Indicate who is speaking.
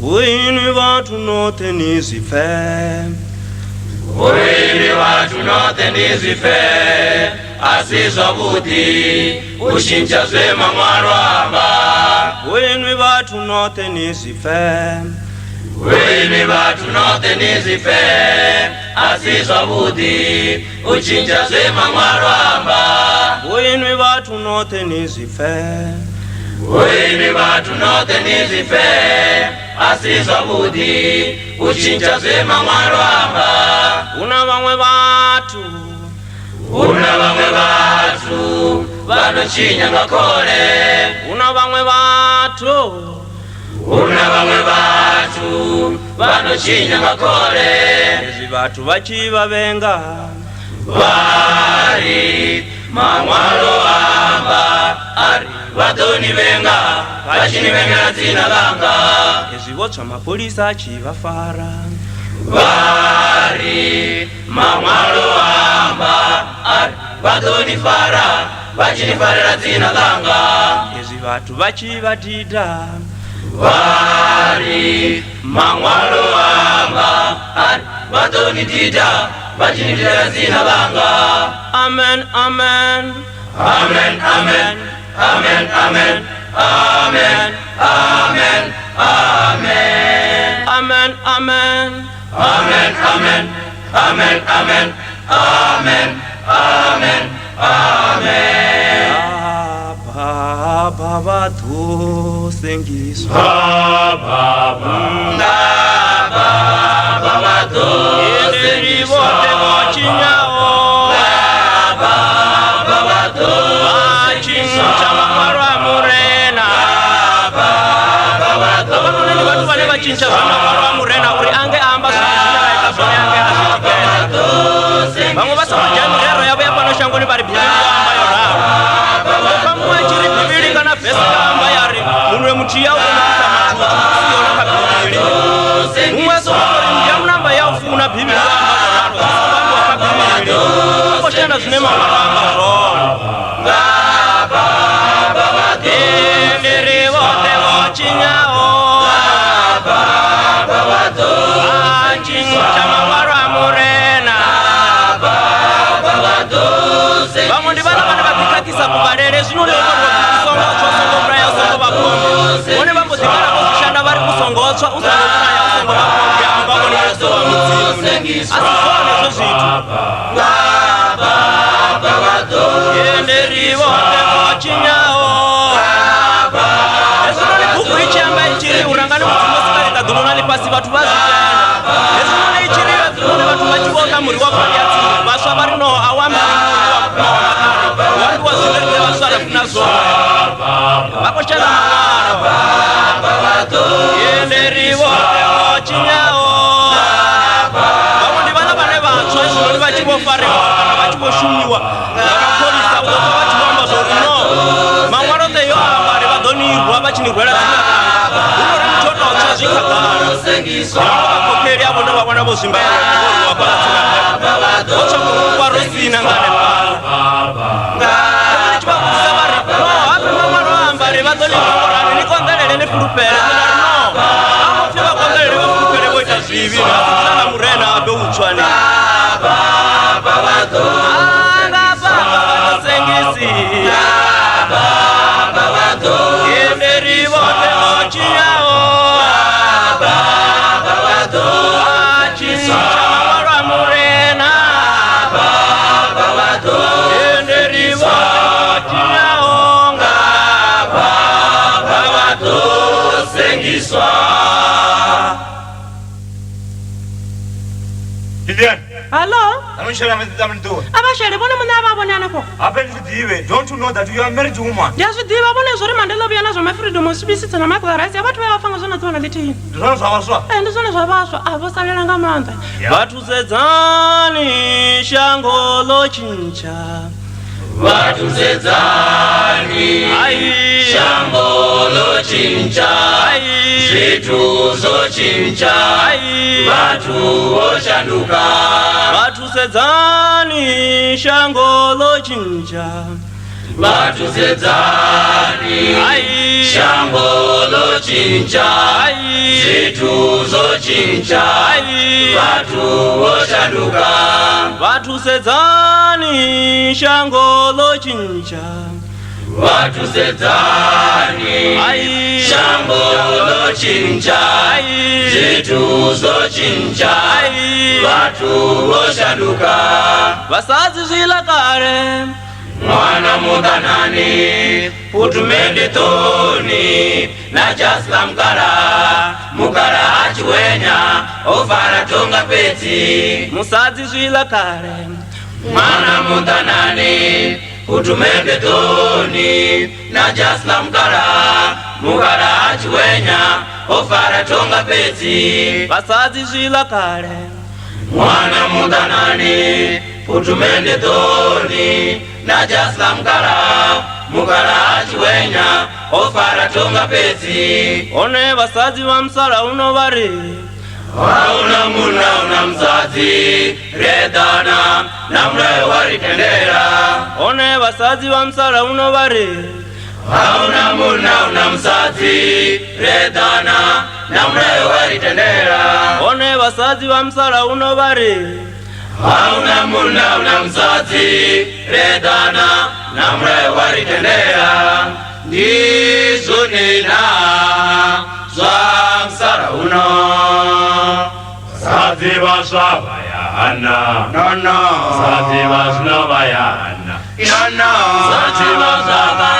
Speaker 1: Uini watu note nizife.
Speaker 2: Uini watu note nizife. Asizobuti ushinja zwema mwarwamba.
Speaker 1: Uini watu note nizife.
Speaker 2: Uini watu note nizife. Asizobuti ushinja zwema mwarwamba.
Speaker 1: Uini watu note nizife.
Speaker 2: Uini watu note nizife. Asizobuti ushinja zwema mwarwamba.
Speaker 1: Una bamwe batu
Speaker 2: vanochinya ngakole.
Speaker 1: Una bamwe batu
Speaker 2: vanochinya ngakole.
Speaker 1: ezi batu bachibabenga
Speaker 2: Bari mamwalo amba ari wadoni benga bachini bengera zina langa.
Speaker 1: ezi bocha mapolisa chibafara
Speaker 2: Bari mamwalo amba ari wadoni fara bachini farera zina langa.
Speaker 1: ezi batu bachibadida
Speaker 2: Bari mamwalo amba ari wadoni dida bachini farera zina langa.
Speaker 1: Amen, amen.
Speaker 2: Amen, amen, amen, amen, amen, amen, amen,
Speaker 1: Amen, amen.
Speaker 2: amen, amen, amen, amen, amen, amen, amen.
Speaker 1: Baba tu sengiswa.
Speaker 2: Baba to
Speaker 1: Ezi bote mochinyao.
Speaker 2: Baba to
Speaker 1: Bachincha mamarwa murena.
Speaker 2: Baba to
Speaker 1: Nani watu wale bachincha mamarwa murena uri ange amba sunyina laika sone ange asijikena. Bango basa majani lero yabo yapano shangoni bari bibili amba yorao. Bango wachiri bibili kana pesa amba yari. Munwe mutiya unakusa matutu siyona kabibili. Umweso wakori mjamu namba ya ufuna bibili amba yorao. Bango wakabibili. Bango shenda zinema amba yorao. Endere wote mochinyao. Bachincha mamarwa murena. Bamwe ndi bana bana bakikakisa kubalere zino lero kusonga chosongo braya usongo bakombe. One bambo zikala kusishanda bari kusongotswa usongo braya usongo bakombe ambabo ni Yesu wa muzimu. Asifone zo zitu. Enderi wote mochinyao. Ezino ni buku ichi ambaye ichiri urangani muzimu sikali tadunonali pasi batu bazitena. Ezino ni ichiri wazimone batu machiboka muri wako yati. Baswa bari no awami wandu wazilete wasara kunazo. Bako chana mwana. Yenderi wote mochinyao. Bamundi bana bane bacho ezino ni bachibo fare bana bachibo shumiwa. Polisa udoka bachibamba zorino. Mamwaro te yo abari badoni rwabachini rwera zina. Uno mtoto ochazikagara. Bakokeri abo ndo babona bozimba ngo babatsina. Ocha kwa rosina ngane pa. Ngani chibakuza bari. No, ape mamwaro ambari badoni ngorani ni kondelele ne fulupere no. Amo fiba kondelele ne fulupere boita zivi. Sana murena abe uchwani. Sengisi Enderi wote mochinyao. Bachincha mamarwa murena. Enderi wote mochinyao.
Speaker 2: sengiswa.
Speaker 3: Lilian,
Speaker 4: Hello?
Speaker 3: I'm sure I'm doing.
Speaker 4: Abashele bona muna babonana ko.
Speaker 3: Don't you know that you are married to a woman?
Speaker 4: Yazi diba bona zore mandela biyana zo my freedom sibisitsa na makla rights abantu bayafanga zona tsona leti.
Speaker 3: Don't you
Speaker 4: Ndizona zwabaswa abosalela ngamanda.
Speaker 1: Batu zedzani shango lochincha.
Speaker 2: Batu zedzani shango lochincha. Zitu zochincha. Batu oshanduka.
Speaker 1: Batu zedzani shango lochincha.
Speaker 2: Batu zedzani shango lochincha. lochinja vatu voshanduka
Speaker 1: vatu sedzani shango lochinja
Speaker 2: vatu sedzani shango lochinja zitu zochinja vatu voshanduka
Speaker 1: vasadzi zvilakare
Speaker 2: mwana mudanani putumende toni na jasla mukara achiwenya ofara tonga peti
Speaker 1: musadzi zvilakare
Speaker 2: mwana mudanani putumende toni na jasla mukara achiwenya ofara tonga peti
Speaker 1: vasadzi zvilakare
Speaker 2: mwana mudanani putumende toni na jasla mukara achiwenya ofara tonga peti
Speaker 1: one vasadzi va musala uno vari
Speaker 2: hauna muna una mzazi redana na mlayo waritendera
Speaker 1: one vasadzi va musala uno vari
Speaker 2: hauna muna una mzazi redana na mlayo waritendera
Speaker 1: one vasadzi va musala uno vari
Speaker 2: hauna muna una mzazi redana na mlayo waritendera ndizo nena zwa msara uno
Speaker 5: Sati vasavayana
Speaker 2: no
Speaker 5: Sati vasnavayana
Speaker 2: Sati vasavayana